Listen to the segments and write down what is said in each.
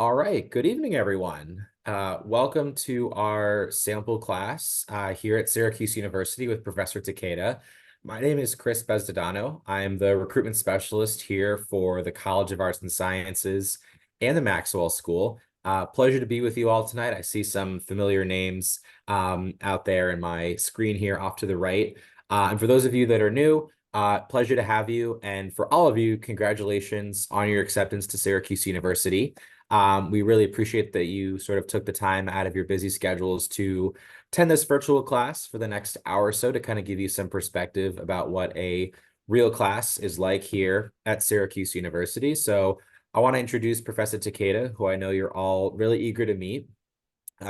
All right, good evening, everyone. Welcome to our sample class here at Syracuse University with Professor Takeda. My name is Chris Bezdadano. I'm the recruitment specialist here for the College of Arts and Sciences and the Maxwell School. Pleasure to be with you all tonight. I see some familiar names out there in my screen here off to the right. And for those of you that are new, pleasure to have you. And for all of you, congratulations on your acceptance to Syracuse University. We really appreciate that you sort of took the time out of your busy schedules to attend this virtual class for the next hour or so to kind of give you some perspective about what a real class is like here at Syracuse University. So I want to introduce Professor Takeda, who I know you're all really eager to meet.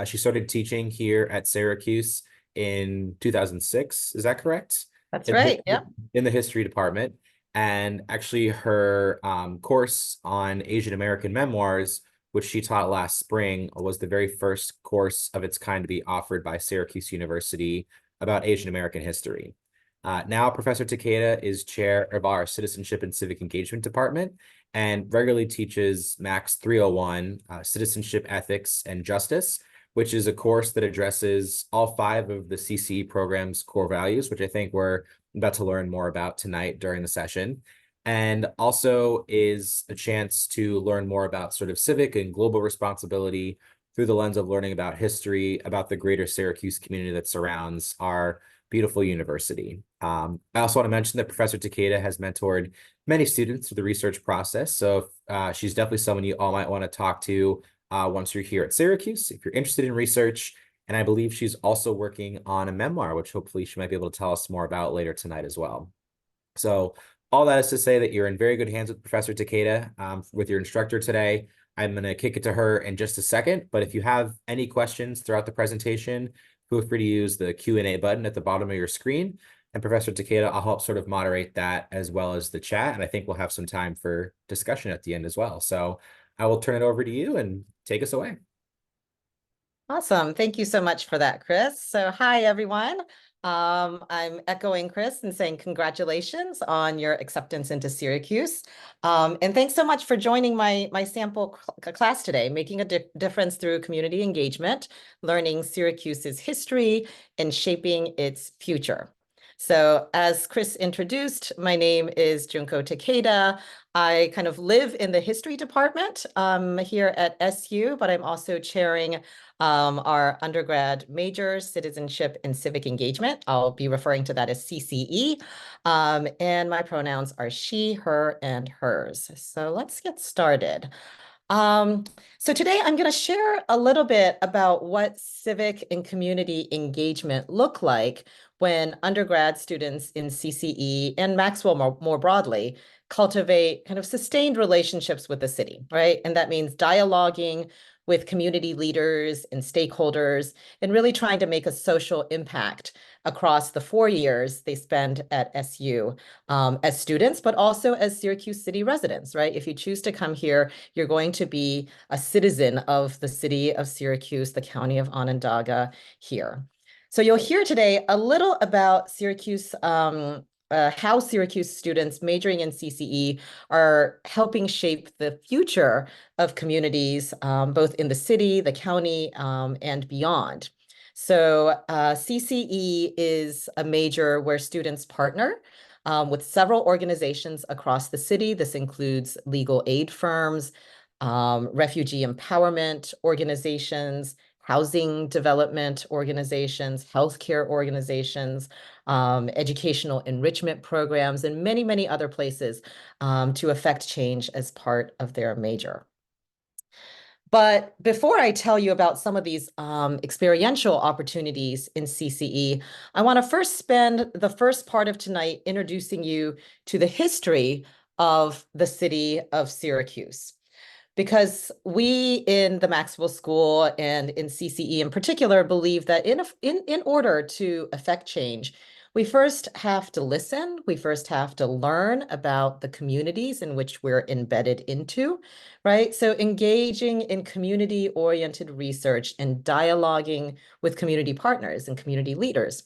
She started teaching here at Syracuse in 2006. Is that correct? That's In, right. Yep. in the history department. And actually her course on Asian American memoirs, which she taught last spring, was the very first course of its kind to be offered by Syracuse University about Asian American history. Now, Professor Takeda is chair of our Citizenship and Civic Engagement department and regularly teaches Max 301, Citizenship, Ethics, and Justice, which is a course that addresses all 5 of the CCE program's core values, which I think we're about to learn more about tonight during the session, and also is a chance to learn more about sort of civic and global responsibility through the lens of learning about history, about the greater Syracuse community that surrounds our beautiful university. I also want to mention that Professor Takeda has mentored many students through the research process, so she's definitely someone you all might want to talk to once you're here at Syracuse, if you're interested in research. And I believe she's also working on a memoir, which hopefully she might be able to tell us more about later tonight as well. So all that is to say that you're in very good hands with Professor Takeda, with your instructor today. I'm going to kick it to her in just a second, but if you have any questions throughout the presentation, feel free to use the Q&A button at the bottom of your screen. And Professor Takeda, I'll help sort of moderate that as well as the chat. And I think we'll have some time for discussion at the end as well. So I will turn it over to you and take us away. Awesome. Thank you so much for that, Chris. So hi, everyone. I'm echoing Chris and saying congratulations on your acceptance into Syracuse. And thanks so much for joining my sample class today, making a difference through community engagement, learning Syracuse's history and shaping its future. So as Chris introduced, my name is Junko Takeda. I kind of live in the history department here at SU, but I'm also chairing our undergrad major, Citizenship and Civic Engagement. I'll be referring to that as CCE. And my pronouns are she, her, and hers. So let's get started. So today I'm going to share a little bit about what civic and community engagement look like when undergrad students in CCE and Maxwell more broadly cultivate kind of sustained relationships with the city, right? And that means dialoguing with community leaders and stakeholders and really trying to make a social impact across the 4 years they spend at SU as students, but also as Syracuse City residents, right? If you choose to come here, you're going to be a citizen of the city of Syracuse, the county of Onondaga here. So you'll hear today a little about Syracuse, how Syracuse students majoring in CCE are helping shape the future of communities, both in the city, the county, and beyond. So CCE is a major where students partner with several organizations across the city. This includes legal aid firms, refugee empowerment organizations, housing development organizations, healthcare organizations, educational enrichment programs, and many, many other places to affect change as part of their major. But before I tell you about some of these experiential opportunities in CCE, I want to first spend the first part of tonight introducing you to the history of the city of Syracuse. Because we in the Maxwell School and in CCE in particular believe that in order to affect change, we first have to listen. We first have to learn about the communities in which we're embedded into, right? So engaging in community-oriented research and dialoguing with community partners and community leaders.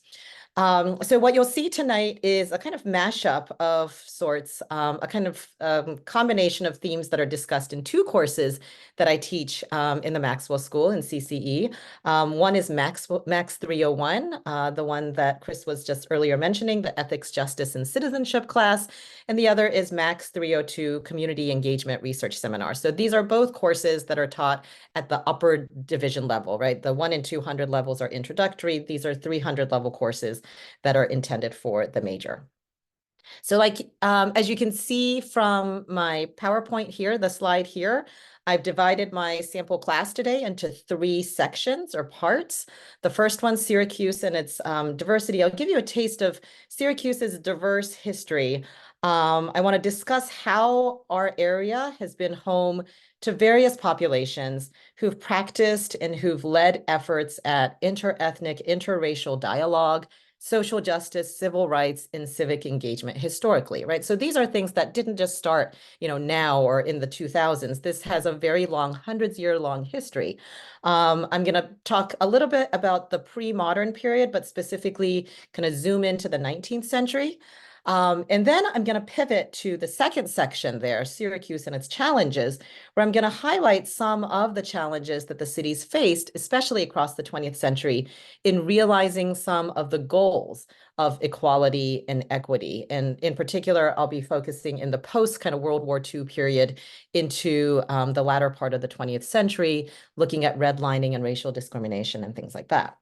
So what you'll see tonight is a kind of mashup of sorts, a kind of combination of themes that are discussed in two courses that I teach in the Maxwell School in CCE. One is Max 301, the one that Chris was just earlier mentioning, the Ethics, Justice, and Citizenship class. And the other is Max 302, Community Engagement Research Seminar. So these are both courses that are taught at the upper division level, right? The 1 and 200 levels are introductory. These are 300 level courses that are intended for the major. So as you can see from my PowerPoint here, the slide here, I've divided my sample class today into 3 sections or parts. The first one, Syracuse and its diversity. I'll give you a taste of Syracuse's diverse history. I want to discuss how our area has been home to various populations who've practiced and who've led efforts at interethnic, interracial dialogue, social justice, civil rights, and civic engagement historically, right? So these are things that didn't just start, now or in the 2000s. This has a very long, hundreds-year-long history. I'm going to talk a little bit about the pre-modern period, but specifically kind of zoom into the 19th century. And then I'm going to pivot to the second section there, Syracuse and its challenges, where I'm going to highlight some of the challenges that the city's faced, especially across the 20th century, in realizing some of the goals of equality and equity. And in particular, I'll be focusing in the post kind of World War II period into the latter part of the 20th century, looking at redlining and racial discrimination and things like that.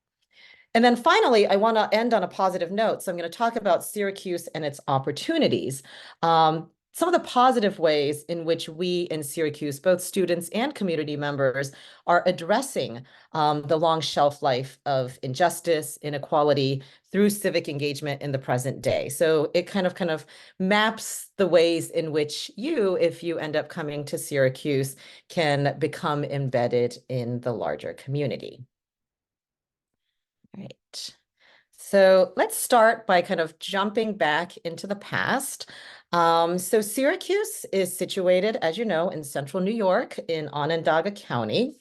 And then finally, I want to end on a positive note. So I'm going to talk about Syracuse and its opportunities. Some of the positive ways in which we in Syracuse, both students and community members, are addressing the long shelf life of injustice, inequality through civic engagement in the present day. So it kind of maps the ways in which you, if you end up coming to Syracuse, can become embedded in the larger community. All right. So let's start by kind of jumping back into the past. So Syracuse is situated, as you know, in central New York in Onondaga County.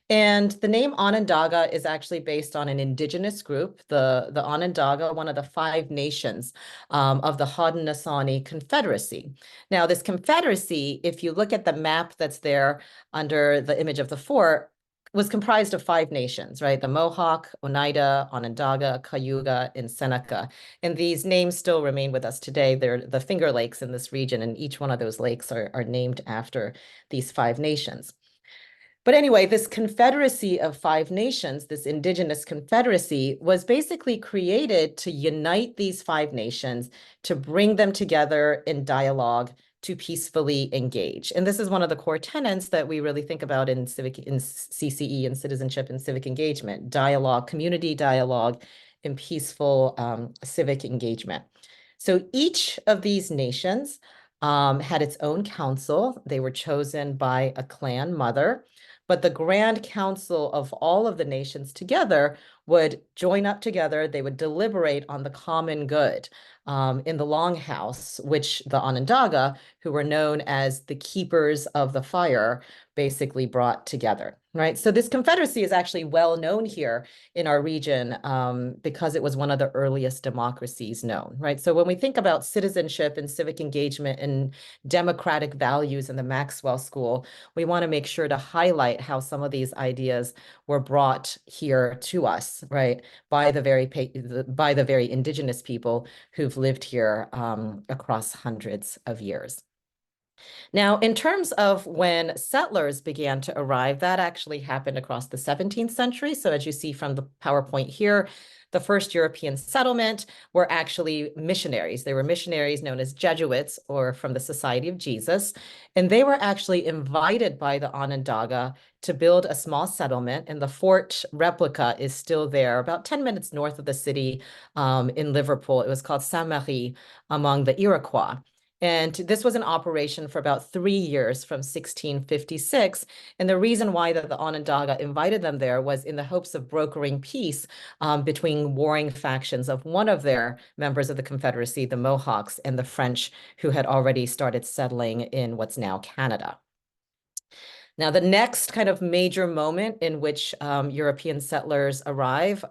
And the name Onondaga is actually based on an indigenous group, the Onondaga, one of the 5 nations of the Haudenosaunee Confederacy. Now, this confederacy, if you look at the map that's there under the image of the fort, was comprised of 5 nations, right? The Mohawk, Oneida, Onondaga, Cayuga, and Seneca. And these names still remain with us today. They're the Finger Lakes in this region, and each one of those lakes are named after these 5 nations. But anyway, this confederacy of 5 nations, this indigenous confederacy, was basically created to unite these 5 nations, to bring them together in dialogue, to peacefully engage. And this is one of the core tenets that we really think about in CCE and Citizenship and Civic Engagement: dialogue, community dialogue, and peaceful civic engagement. So each of these nations had its own council. They were chosen by a clan mother, but the Grand Council of all of the nations together would join up together. They would deliberate on the common good in the Longhouse, which the Onondaga, who were known as the keepers of the fire, basically brought together, right? So this confederacy is actually well known here in our region because it was one of the earliest democracies known, right? So when we think about citizenship and civic engagement and democratic values in the Maxwell School, we want to make sure to highlight how some of these ideas were brought here to us, right, by the very indigenous people who've lived here across hundreds of years. Now, in terms of when settlers began to arrive, that actually happened across the 17th century. So as you see from the PowerPoint here, the first European settlement were actually missionaries. They were missionaries known as Jesuits, or from the Society of Jesus. And they were actually invited by the Onondaga to build a small settlement. And the fort replica is still there, about 10 minutes north of the city in Liverpool. It was called Saint-Marie among the Iroquois. And this was an operation for about 3 years from 1656. And the reason why the Onondaga invited them there was in the hopes of brokering peace between warring factions of one of their members of the Confederacy, the Mohawks, and the French, who had already started settling in what's now Canada. Now, the next kind of major moment in which European settlers arrive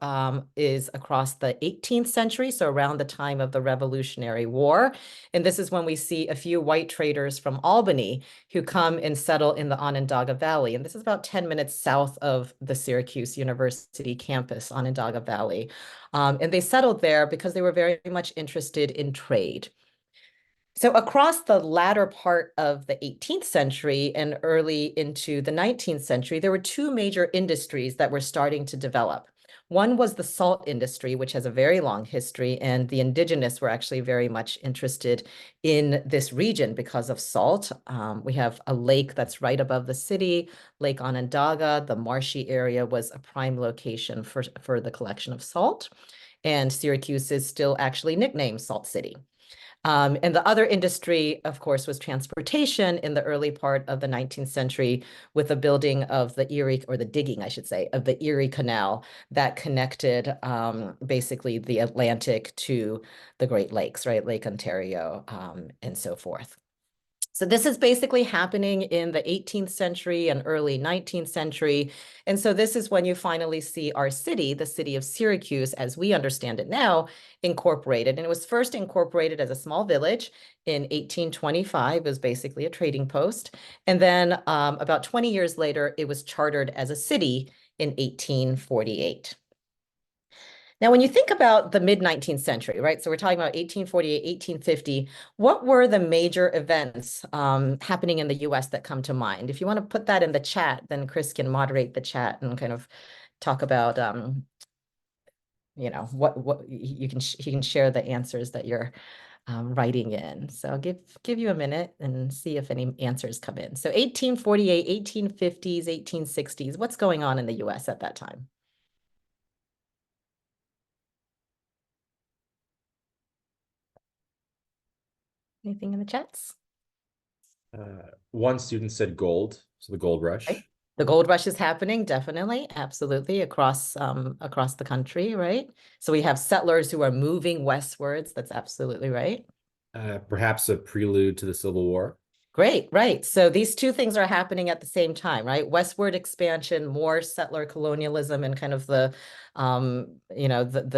is across the 18th century, so around the time of the Revolutionary War. And this is when we see a few white traders from Albany who come and settle in the Onondaga Valley. And this is about 10 minutes south of the Syracuse University campus, Onondaga Valley. And they settled there because they were very much interested in trade. So across the latter part of the 18th century and early into the 19th century, there were two major industries that were starting to develop. One was the salt industry, which has a very long history, and the indigenous were actually very much interested in this region because of salt. We have a lake that's right above the city, Lake Onondaga. The marshy area was a prime location for the collection of salt, and Syracuse is still actually nicknamed Salt City. And the other industry, of course, was transportation in the early part of the 19th century with the building of the Erie, or the digging, I should say, of the Erie Canal that connected basically the Atlantic to the Great Lakes, right? Lake Ontario and so forth. So this is basically happening in the 18th century and early 19th century. And so this is when you finally see our city, the city of Syracuse, as we understand it now, incorporated. And it was first incorporated as a small village in 1825. It was basically a trading post. And then about 20 years later, it was chartered as a city in 1848. Now, when you think about the mid-19th century, right? So we're talking about 1848, 1850. What were the major events happening in the US that come to mind? If you want to put that in the chat, then Chris can moderate the chat and kind of talk about, what he can share the answers that you're writing in. So I'll give you a minute and see if any answers come in. So 1848, 1850s, 1860s, what's going on in the US at that time? Anything in the chats? One student said gold, so the gold Right. rush. The gold rush is happening, definitely, absolutely, across the country, right? So we have settlers who are moving westwards. That's absolutely right. Perhaps a prelude to the Civil War. Great, right. So these two things are happening at the same time, right? Westward expansion, more settler colonialism, and kind of the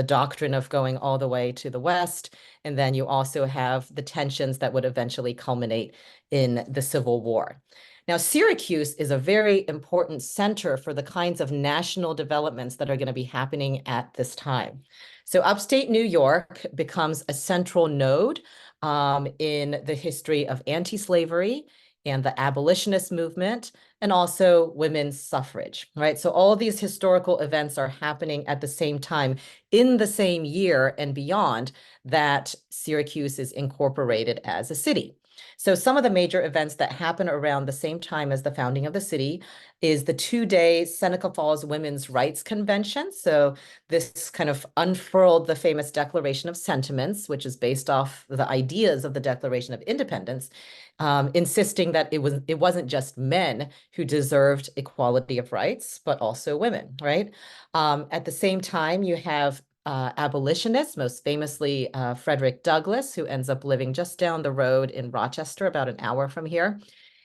doctrine of going all the way to the west. And then you also have the tensions that would eventually culminate in the Civil War. Now, Syracuse is a very important center for the kinds of national developments that are going to be happening at this time. So upstate New York becomes a central node in the history of anti-slavery and the abolitionist movement, and also women's suffrage, right? So all of these historical events are happening at the same time in the same year and beyond that Syracuse is incorporated as a city. So some of the major events that happen around the same time as the founding of the city is the two-day Seneca Falls Women's Rights Convention. So this kind of unfurled the famous Declaration of Sentiments, which is based off the ideas of the Declaration of Independence, insisting that it wasn't just men who deserved equality of rights, but also women, right? At the same time, you have abolitionists, most famously Frederick Douglass, who ends up living just down the road in Rochester, about an hour from here.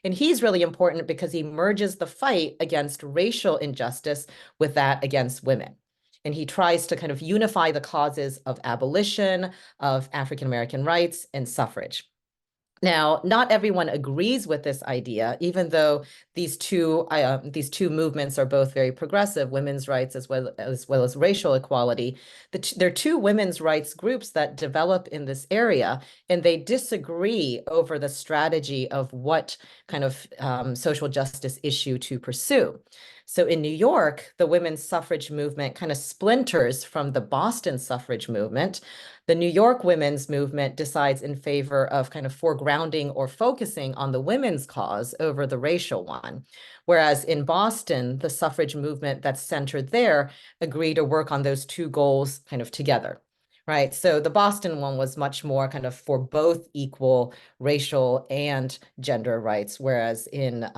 And he's really important because he merges the fight against racial injustice with that against women. And he tries to kind of unify the causes of abolition, of African American rights, and suffrage. Now, not everyone agrees with this idea, even though these two movements are both very progressive, women's rights as well as racial equality. There are two women's rights groups that develop in this area, and they disagree over the strategy of what kind of social justice issue to pursue. So in New York, the women's suffrage movement kind of splinters from the Boston suffrage movement. The New York women's movement decides in favor of kind of foregrounding or focusing on the women's cause over the racial one. Whereas in Boston, the suffrage movement that's centered there agreed to work on those two goals kind of together. right? So the Boston one was much more kind of for both equal racial and gender rights, whereas in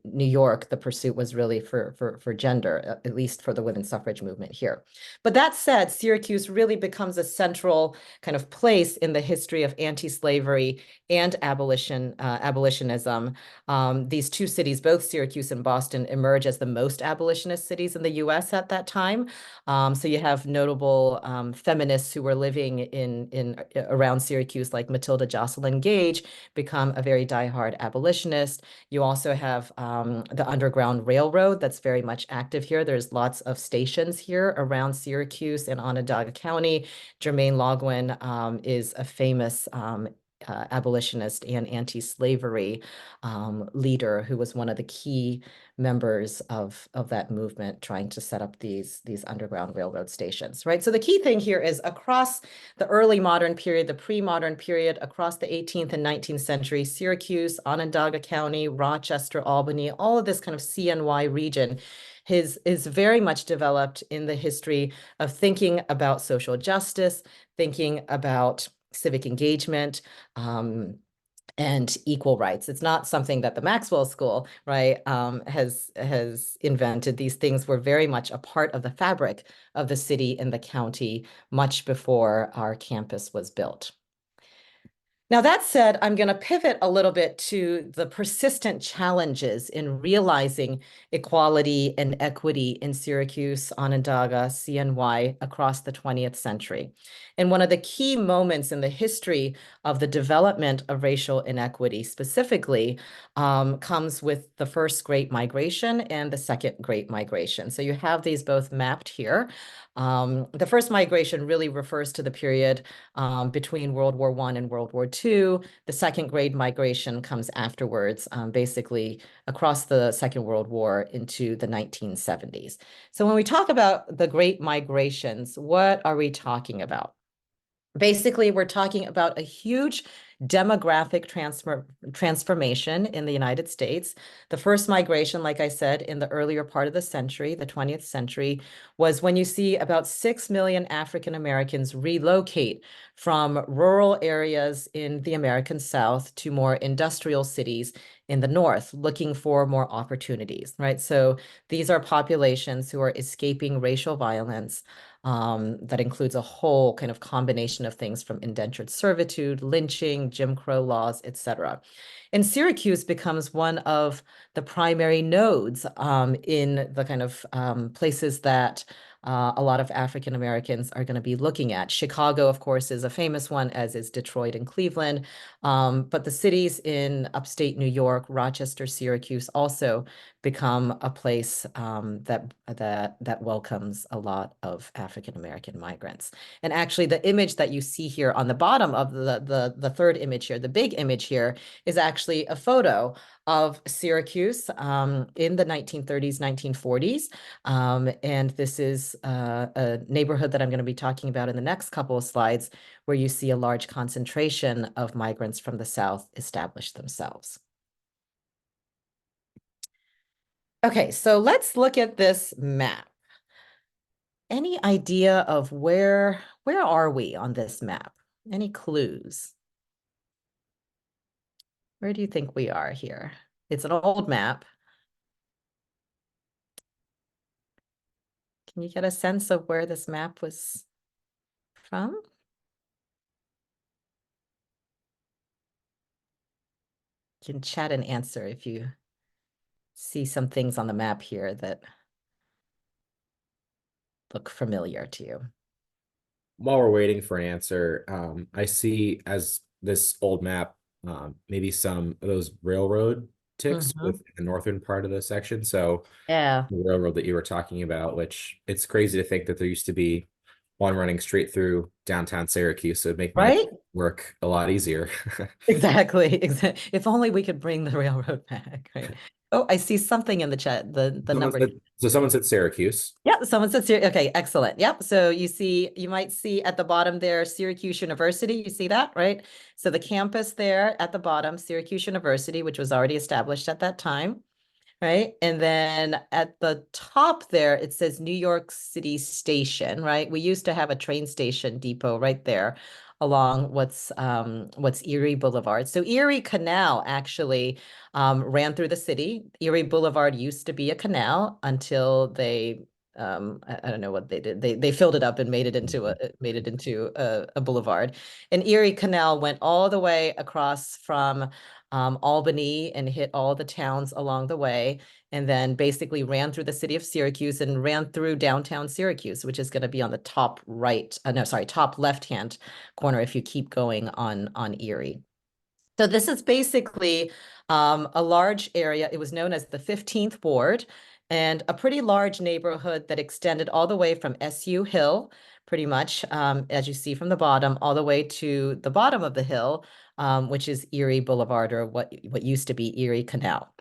New York, the pursuit was really for gender, at least for the women's suffrage movement here. But that said, Syracuse really becomes a central kind of place in the history of anti-slavery and abolitionism. These two cities, both Syracuse and Boston, emerge as the most abolitionist cities in the US at that time. So you have notable feminists who were living in around Syracuse, like Matilda Jocelyn Gage, become a very diehard abolitionist. You also have the Underground Railroad that's very much active here. There's lots of stations here around Syracuse and Onondaga County. Jermaine Logwin is a famous abolitionist and anti-slavery leader who was one of the key members of that movement trying to set up these underground railroad stations, right? So the key thing here is across the early modern period, the pre-modern period, across the 18th and 19th century, Syracuse, Onondaga County, Rochester, Albany, all of this kind of CNY region is very much developed in the history of thinking about social justice, thinking about civic engagement, and equal rights. It's not something that the Maxwell School, right, has invented. These things were very much a part of the fabric of the city and the county much before our campus was built. Now, that said, I'm going to pivot a little bit to the persistent challenges in realizing equality and equity in Syracuse, Onondaga, CNY across the 20th century. And one of the key moments in the history of the development of racial inequity specifically comes with the first Great Migration and the second Great Migration. So you have these both mapped here. The first migration really refers to the period between World War I and World War II. The second Great Migration comes afterwards, basically across the Second World War into the 1970s. So when we talk about the Great Migrations, what are we talking about? Basically, we're talking about a huge demographic transformation in the United States. The first migration, like I said, in the earlier part of the century, the 20th century, was when you see about 6 million African Americans relocate from rural areas in the American South to more industrial cities in the North, looking for more opportunities, right? So these are populations who are escaping racial violence, that includes a whole kind of combination of things from indentured servitude, lynching, Jim Crow laws, etc. And Syracuse becomes one of the primary nodes in the kind of places that a lot of African Americans are going to be looking at. Chicago, of course, is a famous one, as is Detroit and Cleveland. But the cities in upstate New York, Rochester, Syracuse also become a place that welcomes a lot of African American migrants. And actually, the image that you see here on the bottom of the third image here, the big image here, is actually a photo of Syracuse in the 1930s, 1940s. And this is a neighborhood that I'm going to be talking about in the next couple of slides, where you see a large concentration of migrants from the South establish themselves. Okay, so let's look at this map. Any idea of where are we on this map? Any clues? Where do you think we are here? It's an old map. Can you get a sense of where this map was from? You can chat and answer if you see some things on the map here that look familiar to you. While we're waiting for an answer, I see as this old map, maybe some of those railroad ticks Mhm. with the northern part of the section. So Yeah, the railroad that you were talking about, which it's crazy to think that there used to be one running straight through downtown Syracuse. So it'd make my right? work a lot easier. Exactly. If only we could bring the railroad back, right? Oh, I see something in the chat, the Someone number. said, so someone said Syracuse. Yeah, someone said Syracuse. Okay, excellent. Yep. So you might see at the bottom there, Syracuse University. You see that, right? So the campus there at the bottom, Syracuse University, which was already established at that time. right? And then at the top there, it says New York City Station, right? We used to have a train station depot right there along what's Erie Boulevard. So Erie Canal actually ran through the city. Erie Boulevard used to be a canal until they I don't know what they did. They filled it up and made it into a boulevard. And Erie Canal went all the way across from Albany and hit all the towns along the way, and then basically ran through the city of Syracuse and ran through downtown Syracuse, which is going to be on the top right, no, sorry, top left-hand corner if you keep going on Erie. So this is basically a large area. It was known as the 15th Ward, and a pretty large neighborhood that extended all the way from SU Hill, pretty much, as you see from the bottom, all the way to the bottom of the hill, which is Erie Boulevard, or what used to be Erie Canal.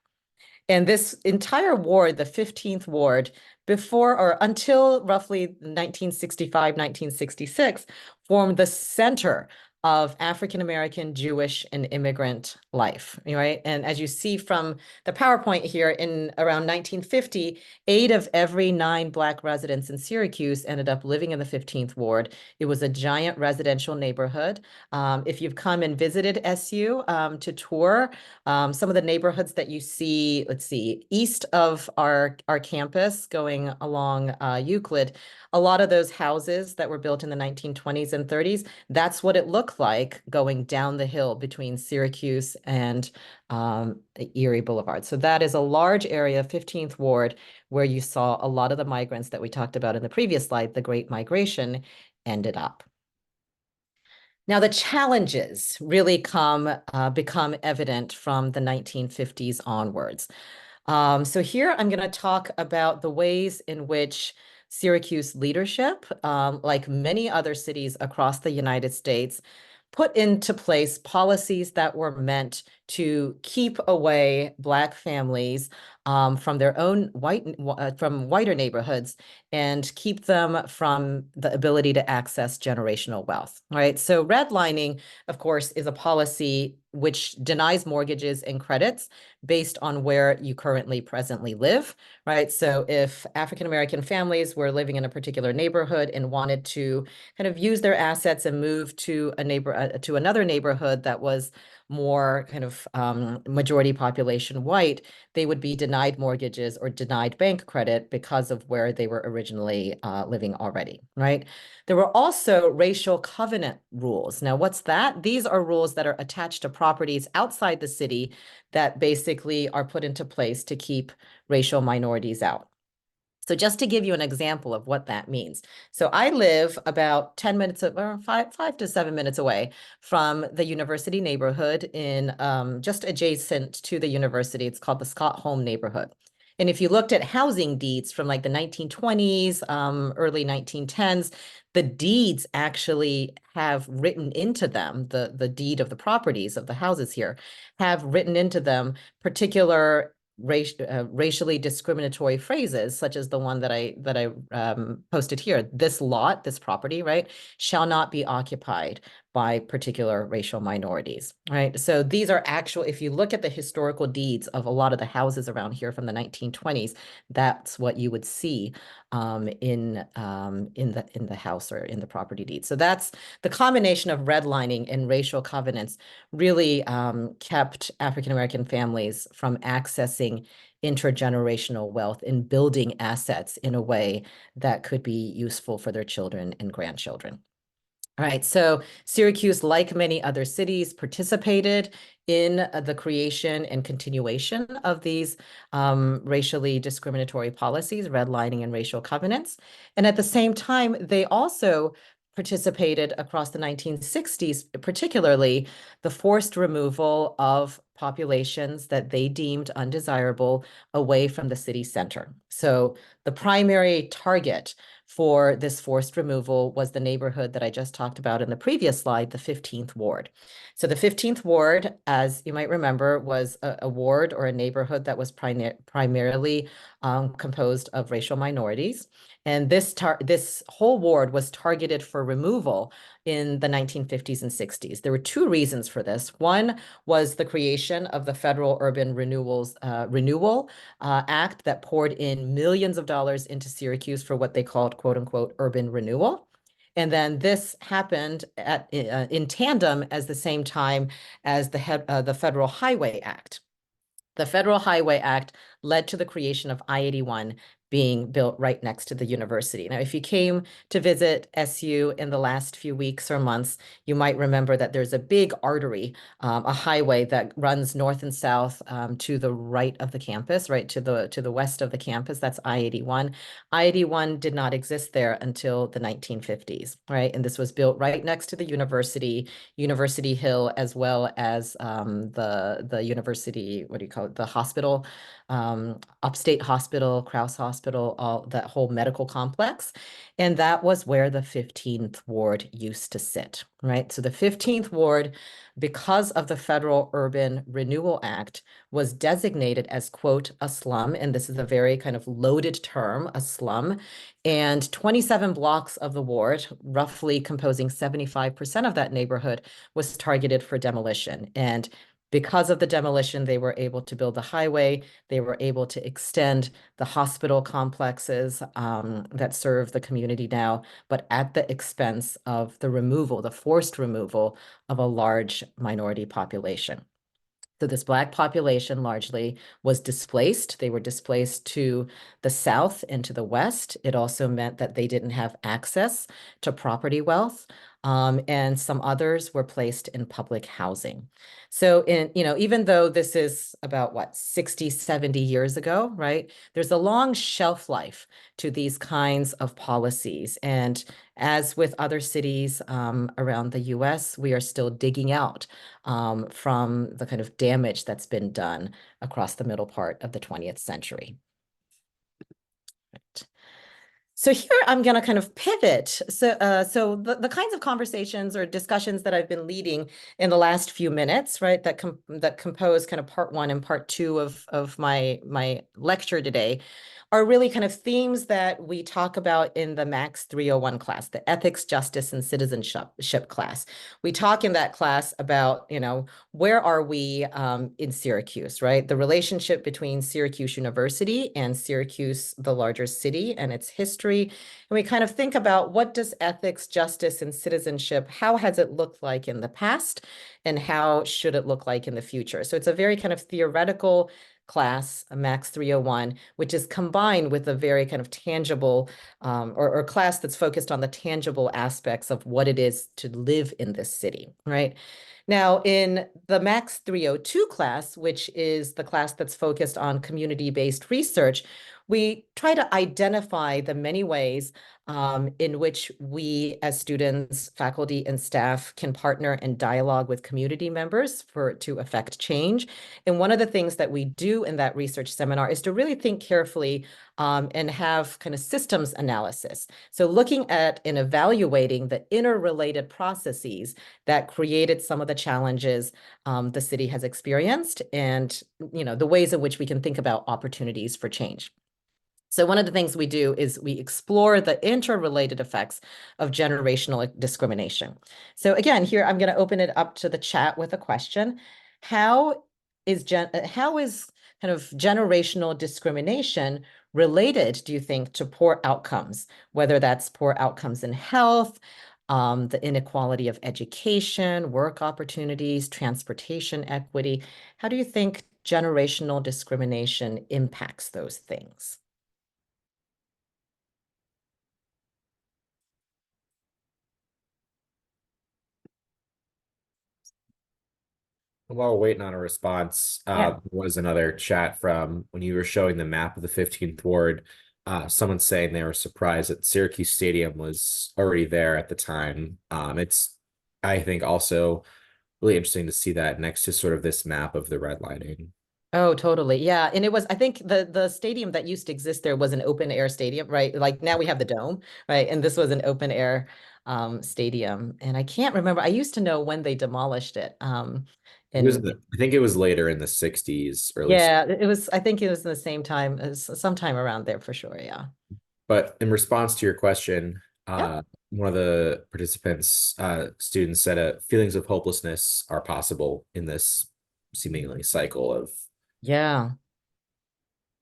And this entire ward, the 15th Ward, before or until roughly 1965, 1966, formed the center of African American, Jewish, and immigrant life, right? And as you see from the PowerPoint here, in around 1950, 8 of every 9 Black residents in Syracuse ended up living in the 15th Ward. It was a giant residential neighborhood. If you've come and visited SU to tour, some of the neighborhoods that you see, let's see, east of our campus going along Euclid, a lot of those houses that were built in the 1920s and 30s, that's what it looked like going down the hill between Syracuse and Erie Boulevard. So that is a large area, 15th Ward, where you saw a lot of the migrants that we talked about in the previous slide, the Great Migration, ended up. Now, the challenges really become evident from the 1950s onwards. So here I'm going to talk about the ways in which Syracuse leadership, like many other cities across the United States, put into place policies that were meant to keep away Black families from their own from whiter neighborhoods and keep them from the ability to access generational wealth, right? So redlining, of course, is a policy which denies mortgages and credits based on where you presently live, right? So if African American families were living in a particular neighborhood and wanted to kind of use their assets and move to to another neighborhood that was more kind of majority population white, they would be denied mortgages or denied bank credit because of where they were originally living already, right? There were also racial covenant rules. Now, what's that? These are rules that are attached to properties outside the city that basically are put into place to keep racial minorities out. So just to give you an example of what that means. So I live about 10 minutes, or 5 to 7 minutes away from the university neighborhood in just adjacent to the university. It's called the Scott Home neighborhood. And if you looked at housing deeds from like the 1920s, early 1910s, the deeds actually have written into them, the deed of the properties of the houses here, have written into them particular racially discriminatory phrases, such as the one that I posted here. This lot, this property, right, shall not be occupied by particular racial minorities, right? So these are actual, if you look at the historical deeds of a lot of the houses around here from the 1920s, that's what you would see in the house or in the property deed. So that's the combination of redlining and racial covenants really kept African American families from accessing intergenerational wealth and building assets in a way that could be useful for their children and grandchildren. All right, so Syracuse, like many other cities, participated in the creation and continuation of these racially discriminatory policies, redlining and racial covenants. And at the same time, they also participated across the 1960s, particularly the forced removal of populations that they deemed undesirable away from the city center. So the primary target for this forced removal was the neighborhood that I just talked about in the previous slide, the 15th Ward. So the 15th Ward, as you might remember, was a ward or a neighborhood that was primarily composed of racial minorities. And this whole ward was targeted for removal, in the 1950s and 60s. There were two reasons for this. One was the creation of the Federal Urban Renewal Act that poured in millions of dollars into Syracuse for what they called, quote unquote, urban renewal. And then this happened in tandem as the same time as the Federal Highway Act. The Federal Highway Act led to the creation of I-81 being built right next to the university. Now, if you came to visit SU in the last few weeks or months, you might remember that there's a big artery, a highway that runs north and south to the right of the campus, right to the west of the campus. That's I-81. I-81 did not exist there until the 1950s, right? And this was built right next to the university, University Hill, as well as the university, what do you call it, the hospital, Upstate Hospital, Krause Hospital, all that whole medical complex. And that was where the 15th Ward used to sit, right? So the 15th Ward, because of the Federal Urban Renewal Act, was designated as, quote, a slum. And this is a very kind of loaded term, a slum. And 27 blocks of the ward, roughly composing 75% of that neighborhood, was targeted for demolition. And because of the demolition, they were able to build the highway. They were able to extend the hospital complexes that serve the community now, but at the expense of the forced removal of a large minority population. So this Black population largely was displaced. They were displaced to the south and to the west. It also meant that they didn't have access to property wealth. And some others were placed in public housing. So even though this is about what, 60, 70 years ago, right? There's a long shelf life to these kinds of policies. And as with other cities around the US, we are still digging out from the kind of damage that's been done across the middle part of the 20th century. Right. So here I'm going to kind of pivot. So the kinds of conversations or discussions that I've been leading in the last few minutes, right, that compose kind of part one and part two of my lecture today are really kind of themes that we talk about in the Max 301 class, the Ethics, Justice, and Citizenship class. We talk in that class about, where are we in Syracuse, right? The relationship between Syracuse University and Syracuse, the larger city, and its history. And we kind of think about what does ethics, justice, and citizenship, how has it looked like in the past, and how should it look like in the future? So it's a very kind of theoretical class, a Max 301, which is combined with a very kind of tangible or class that's focused on the tangible aspects of what it is to live in this city, right? Now, in the Max 302 class, which is the class that's focused on community-based research, we try to identify the many ways in which we as students, faculty, and staff can partner and dialogue with community members to affect change. And one of the things that we do in that research seminar is to really think carefully and have kind of systems analysis. So looking at and evaluating the interrelated processes that created some of the challenges the city has experienced and, the ways in which we can think about opportunities for change. So one of the things we do is we explore the interrelated effects of generational discrimination. So again, here I'm going to open it up to the chat with a question. How is kind of generational discrimination related, do you think, to poor outcomes, whether that's poor outcomes in health, the inequality of education, work opportunities, transportation equity? How do you think generational discrimination impacts those things? While waiting on a response, Yeah. was another chat from when you were showing the map of the 15th Ward. Someone saying they were surprised that Syracuse Stadium was already there at the time. It's, I think, also really interesting to see that next to sort of this map of the redlining. Oh, totally. Yeah. And it was, I think the stadium that used to exist there was an open air stadium, right? Like now we have the dome, right? And this was an open air stadium. And I can't remember. I used to know when they demolished it. It was, And I think it was later in the 60s, early. yeah, I think it was in the same time as sometime around there for sure. Yeah. But in response to your question, Yep. One of the participants, students said, feelings of hopelessness are possible in this seemingly cycle of. Yeah.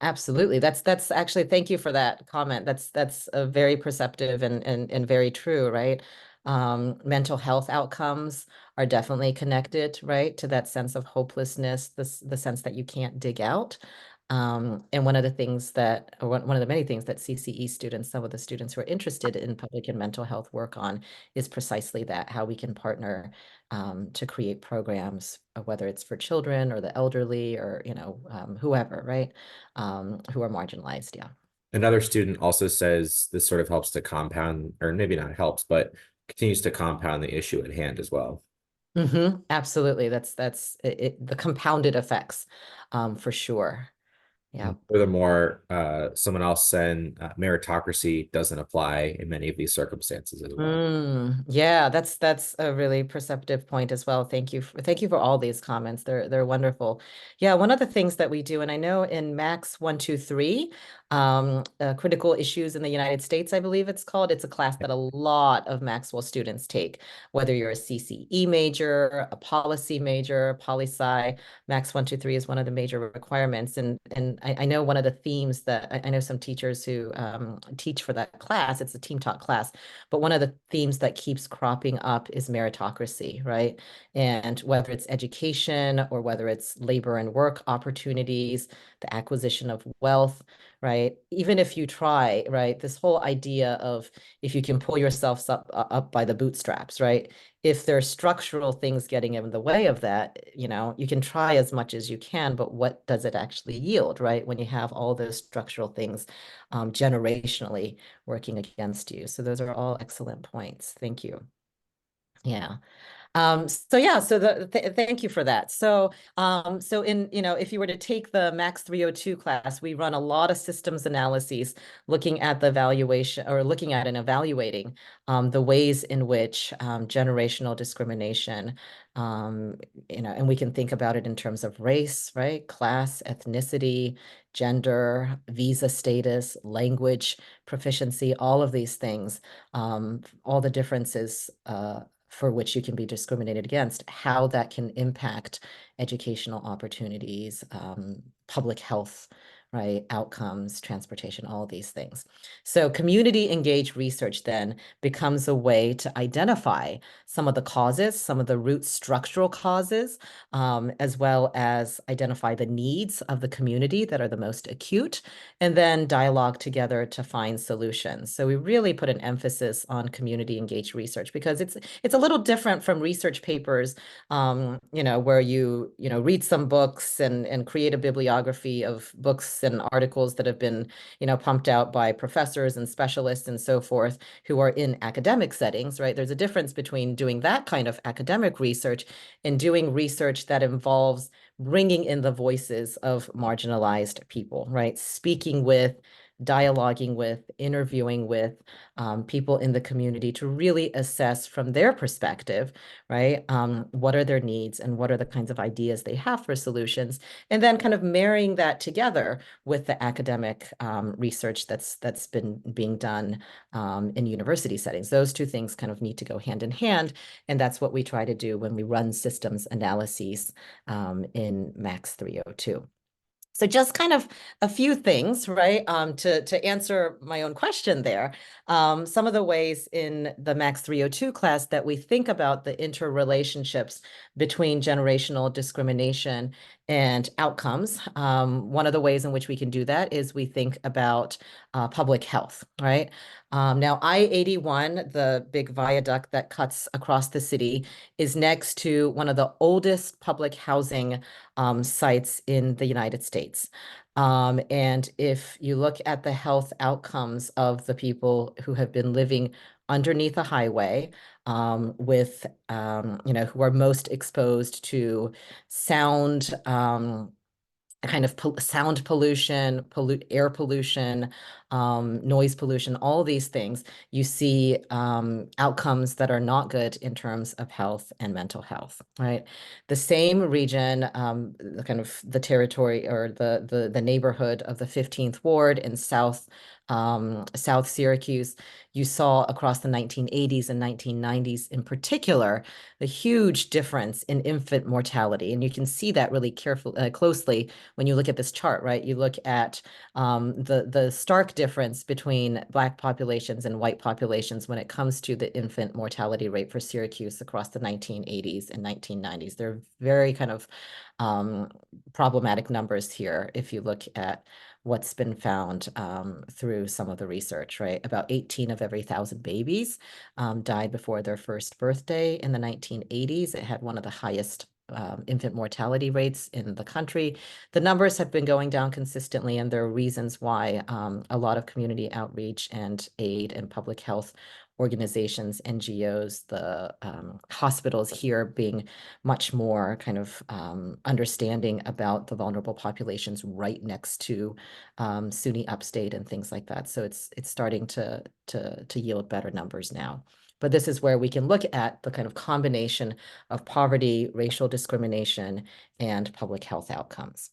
Absolutely. That's actually, thank you for that comment. That's a very perceptive and very true, right? Mental health outcomes are definitely connected, right, to that sense of hopelessness, the sense that you can't dig out. And one of the things that, or one of the many things that CCE students, some of the students who are interested in public and mental health work on is precisely that, how we can partner to create programs, whether it's for children or the elderly or, whoever, right? Who are marginalized. Yeah. Another student also says this sort of helps to compound, or maybe not helps, but continues to compound the issue at hand as well. Absolutely. That's it, the compounded effects, for sure. Yeah. And furthermore, someone else said meritocracy doesn't apply in many of these circumstances as well. Yeah, that's a really perceptive point as well. Thank you for all these comments. They're wonderful. Yeah, one of the things that we do, and I know in Max 123, critical issues in the United States, I believe it's called. It's a class that a lot of Maxwell students take, whether you're a CCE major, a policy major, poli-sci. Max 123 is one of the major requirements, and I know one of the themes that I know some teachers who teach for that class. It's a team taught class, but one of the themes that keeps cropping up is meritocracy, right? And whether it's education or whether it's labor and work opportunities, the acquisition of wealth, right? Even if you try, right? This whole idea of if you can pull yourself up by the bootstraps, right? If there's structural things getting in the way of that, you can try as much as you can, but what does it actually yield, right? When you have all those structural things generationally working against you. So those are all excellent points. Thank you. Yeah. So yeah, so thank you for that. So in, if you were to take the Max 302 class, we run a lot of systems analyses looking at the evaluation or looking at and evaluating the ways in which generational discrimination, and we can think about it in terms of race, right? Class, ethnicity, gender, visa status, language proficiency, all of these things, all the differences for which you can be discriminated against, how that can impact educational opportunities, public health, right, outcomes, transportation, all of these things. So community engaged research then becomes a way to identify some of the causes, some of the root structural causes, as well as identify the needs of the community that are the most acute, and then dialogue together to find solutions. So we really put an emphasis on community engaged research because it's a little different from research papers, where you read some books and create a bibliography of books and articles that have been, pumped out by professors and specialists and so forth who are in academic settings, right? There's a difference between doing that kind of academic research and doing research that involves bringing in the voices of marginalized people, right? Speaking with, dialoguing with, interviewing with people in the community to really assess from their perspective, right? What are their needs and what are the kinds of ideas they have for solutions? And then kind of marrying that together with the academic research that's been being done in university settings. Those two things kind of need to go hand in hand. And that's what we try to do when we run systems analyses in Max 302. So just kind of a few things, right? To answer my own question there, some of the ways in the Max 302 class that we think about the interrelationships between generational discrimination and outcomes. One of the ways in which we can do that is we think about public health, right? Now, I-81, the big viaduct that cuts across the city, is next to one of the oldest public housing sites in the United States. And if you look at the health outcomes of the people who have been living underneath a highway, who are most exposed to sound, kind of sound pollution, air pollution, noise pollution, all these things, you see outcomes that are not good in terms of health and mental health, right? The same region, kind of the territory or the neighborhood of the 15th Ward in South South Syracuse, you saw across the 1980s and 1990s in particular, a huge difference in infant mortality. And you can see that really closely when you look at this chart, right? You look at the stark difference between Black populations and white populations when it comes to the infant mortality rate for Syracuse across the 1980s and 1990s. They're very kind of problematic numbers here if you look at what's been found through some of the research, right? About 18 of every 1,000 babies died before their first birthday in the 1980s. It had one of the highest infant mortality rates in the country. The numbers have been going down consistently, and there are reasons why a lot of community outreach and aid and public health organizations, NGOs, the hospitals here being much more kind of understanding about the vulnerable populations right next to SUNY Upstate and things like that. So it's starting to yield better numbers now. But this is where we can look at the kind of combination of poverty, racial discrimination, and public health outcomes.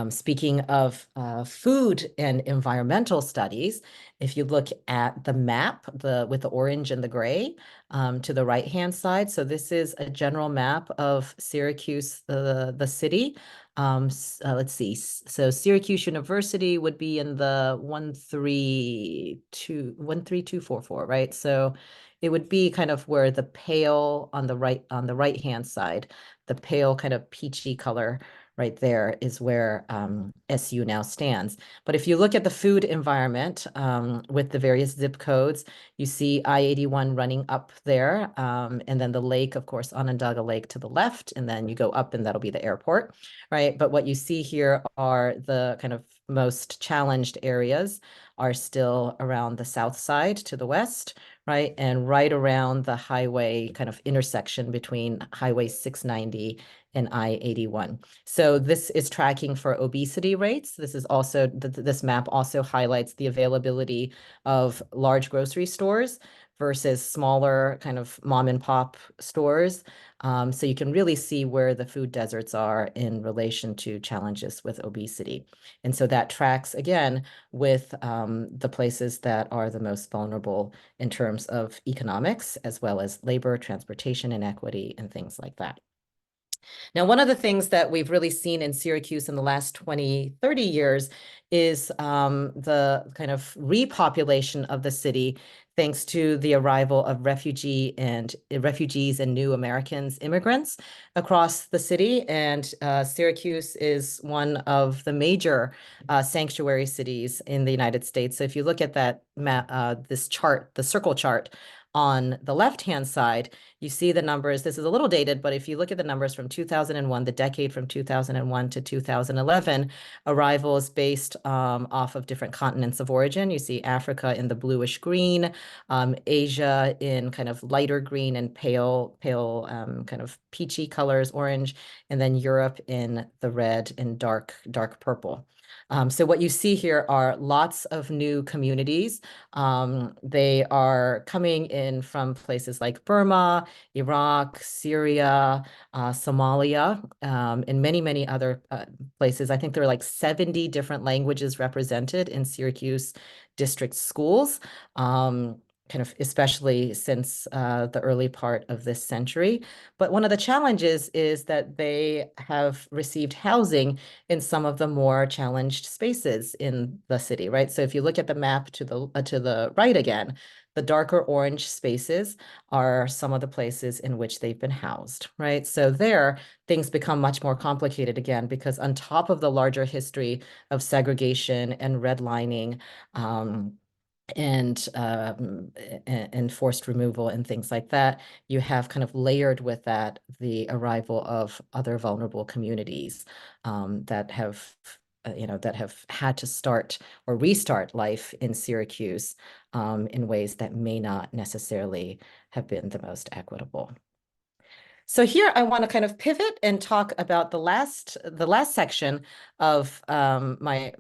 Speaking of food and environmental studies, if you look at the map, with the orange and the gray to the right-hand side, so this is a general map of Syracuse, the city. Let's see. So Syracuse University would be in the 13244, right? So it would be kind of where the pale on the right-hand side, the pale kind of peachy color right there is where SU now stands. But if you look at the food environment with the various zip codes, you see I-81 running up there, and then the lake, of course, Onondaga Lake to the left, and then you go up and that'll be the airport, right? But what you see here are the kind of most challenged areas are still around the south side to the west, right? And right around the highway kind of intersection between Highway 690 and I-81. So this is tracking for obesity rates. This is also, this map also highlights the availability of large grocery stores versus smaller kind of mom and pop stores. So you can really see where the food deserts are in relation to challenges with obesity. And so that tracks again with the places that are the most vulnerable in terms of economics, as well as labor, transportation inequity, and things like that. Now, one of the things that we've really seen in Syracuse in the last 20, 30 years is the kind of repopulation of the city, thanks to the arrival of refugees and new Americans, immigrants across the city. And Syracuse is one of the major sanctuary cities in the United States. So if you look at that map, this chart, the circle chart on the left-hand side, you see the numbers. This is a little dated, but if you look at the numbers from 2001, the decade from 2001 to 2011, arrivals based off of different continents of origin. You see Africa in the bluish green, Asia in kind of lighter green and pale kind of peachy colors, orange, and then Europe in the red and dark purple. So what you see here are lots of new communities. They are coming in from places like Burma, Iraq, Syria, Somalia, and many, many other places. I think there are like 70 different languages represented in Syracuse district schools. Kind of especially since the early part of this century. But one of the challenges is that they have received housing in some of the more challenged spaces in the city, right? So if you look at the map to the right again, the darker orange spaces are some of the places in which they've been housed, right? So there, things become much more complicated again, because on top of the larger history of segregation and redlining, and forced removal and things like that, you have kind of layered with that the arrival of other vulnerable communities that have that have had to start or restart life in Syracuse in ways that may not necessarily have been the most equitable. So here I want to kind of pivot and talk about the last section of my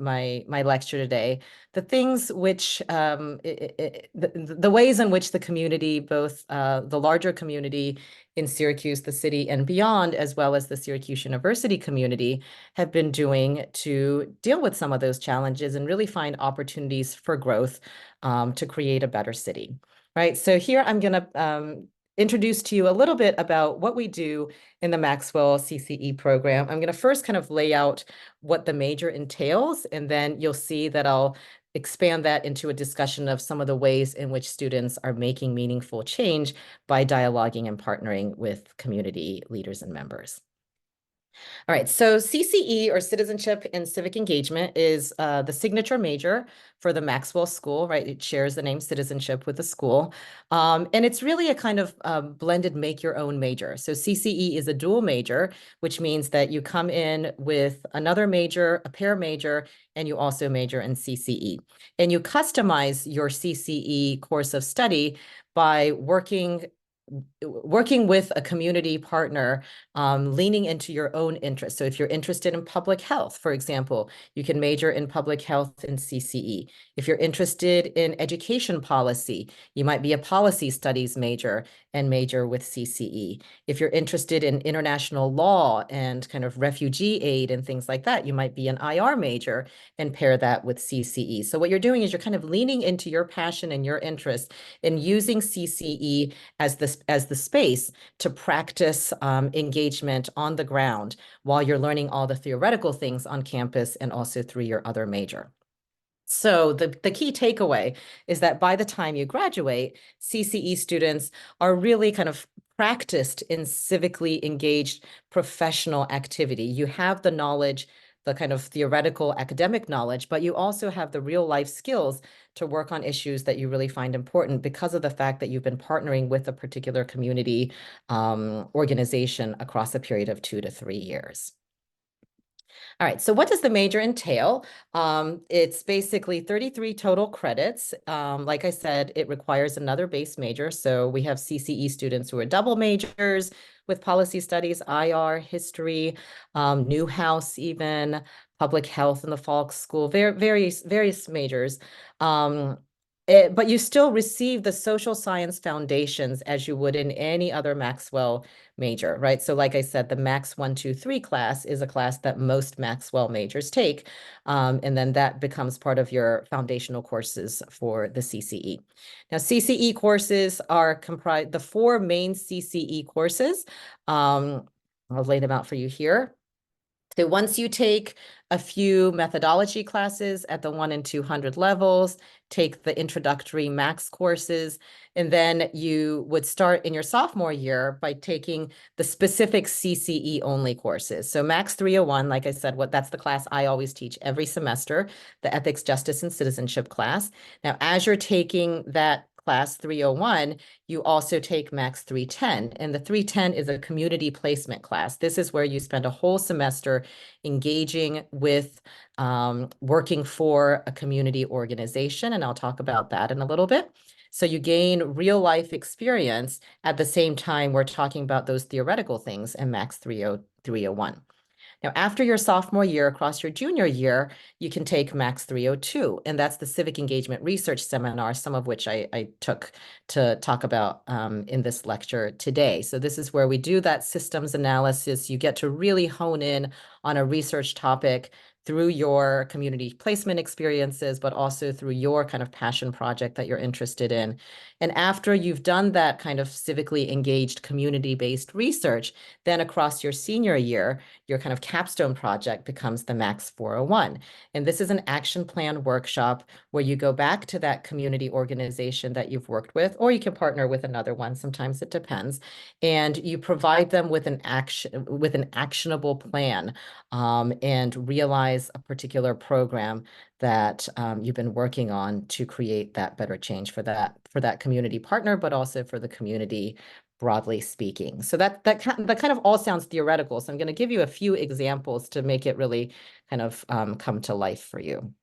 lecture today, the things which the ways in which the community, both the larger community in Syracuse, the city, and beyond, as well as the Syracuse University community, have been doing to deal with some of those challenges and really find opportunities for growth to create a better city. Right. So here I'm going to introduce to you a little bit about what we do in the Maxwell CCE program. I'm going to first kind of lay out what the major entails, and then you'll see that I'll expand that into a discussion of some of the ways in which students are making meaningful change by dialoguing and partnering with community leaders and members. All right, so CCE, or Citizenship and Civic Engagement, is the signature major for the Maxwell School, right? It shares the name citizenship with the school. And it's really a kind of blended make your own major. So CCE is a dual major, which means that you come in with another major, a pair major, and you also major in CCE. And you customize your CCE course of study by working with a community partner, leaning into your own interests. So if you're interested in public health, for example, you can major in public health in CCE. If you're interested in education policy, you might be a policy studies major and major with CCE. If you're interested in international law and kind of refugee aid and things like that, you might be an IR major and pair that with CCE. So what you're doing is you're kind of leaning into your passion and your interest and using CCE as the space to practice engagement on the ground while you're learning all the theoretical things on campus and also through your other major. So the key takeaway is that by the time you graduate, CCE students are really kind of practiced in civically engaged professional activity. You have the knowledge, the kind of theoretical academic knowledge, but you also have the real life skills to work on issues that you really find important because of the fact that you've been partnering with a particular community organization across a period of 2 to 3 years. All right, so what does the major entail? It's basically 33 total credits. Like I said, it requires another base major. So we have CCE students who are double majors with policy studies, IR, history, Newhouse even, public health in the Falk School, various majors. But you still receive the social science foundations as you would in any other Maxwell major, right? So like I said, the Max 1, 2, 3 class is a class that most Maxwell majors take. And then that becomes part of your foundational courses for the CCE. Now, CCE courses are comprised, the 4 main CCE courses. I'll lay them out for you here. So once you take a few methodology classes at the 1 and 200 levels, take the introductory Max courses, and then you would start in your sophomore year by taking the specific CCE only courses. So Max 301, like I said, that's the class I always teach every semester, the Ethics, Justice, and Citizenship class. Now, as you're taking that class 301, you also take Max 310. And the 310 is a community placement class. This is where you spend a whole semester engaging with working for a community organization. And I'll talk about that in a little bit. So you gain real life experience at the same time we're talking about those theoretical things in Max 301. Now, after your sophomore year, across your junior year, you can take Max 302, and that's the Civic Engagement Research Seminar, some of which I took to talk about in this lecture today. So this is where we do that systems analysis. You get to really hone in on a research topic through your community placement experiences, but also through your kind of passion project that you're interested in. And after you've done that kind of civically engaged community-based research, then across your senior year, your kind of capstone project becomes the Max 401. And this is an action plan workshop where you go back to that community organization that you've worked with, or you can partner with another one. Sometimes it depends. And you provide them with an actionable plan and realize a particular program that you've been working on to create that better change for that community partner, but also for the community broadly speaking. So that kind of all sounds theoretical. So I'm going to give you a few examples to make it really kind of come to life for you.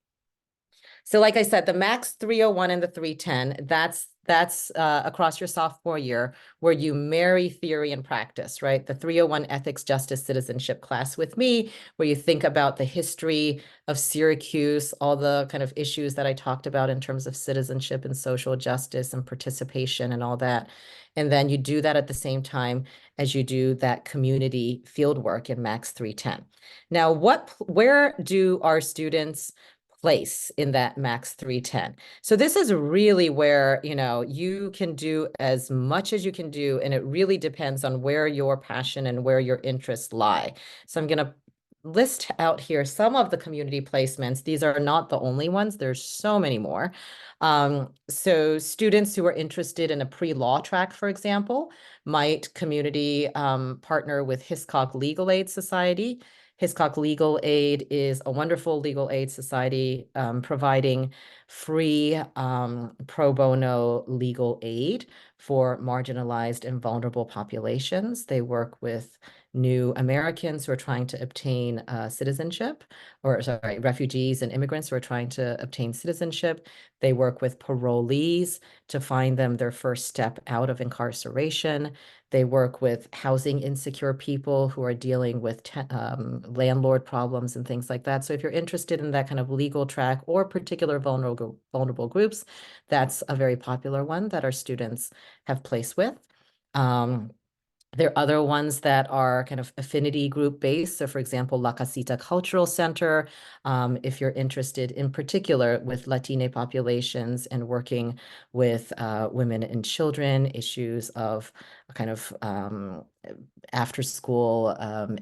So like I said, the Max 301 and the 310, that's That's across your sophomore year, where you marry theory and practice, right? The 301 Ethics, Justice, Citizenship class with me, where you think about the history of Syracuse, all the kind of issues that I talked about in terms of citizenship and social justice and participation and all that. And then you do that at the same time as you do that community field work in Max 310. Now, where do our students place in that Max 310? So this is really where, you can do as much as you can do, and it really depends on where your passion and where your interests lie. So I'm going to list out here some of the community placements. These are not the only ones. There's so many more. So students who are interested in a pre-law track, for example, might community partner with Hiscox Legal Aid Society. Hiscox Legal Aid is a wonderful legal aid society providing free pro bono legal aid for marginalized and vulnerable populations. They work with new Americans who are trying to obtain citizenship, or sorry, refugees and immigrants who are trying to obtain citizenship. They work with parolees to find them their first step out of incarceration. They work with housing insecure people who are dealing with landlord problems and things like that. So if you're interested in that kind of legal track or particular vulnerable groups, that's a very popular one that our students have placed with. There are other ones that are kind of affinity group based. So for example, La Casita Cultural Center, if you're interested in particular with Latine populations and working with women and children, issues of kind of after school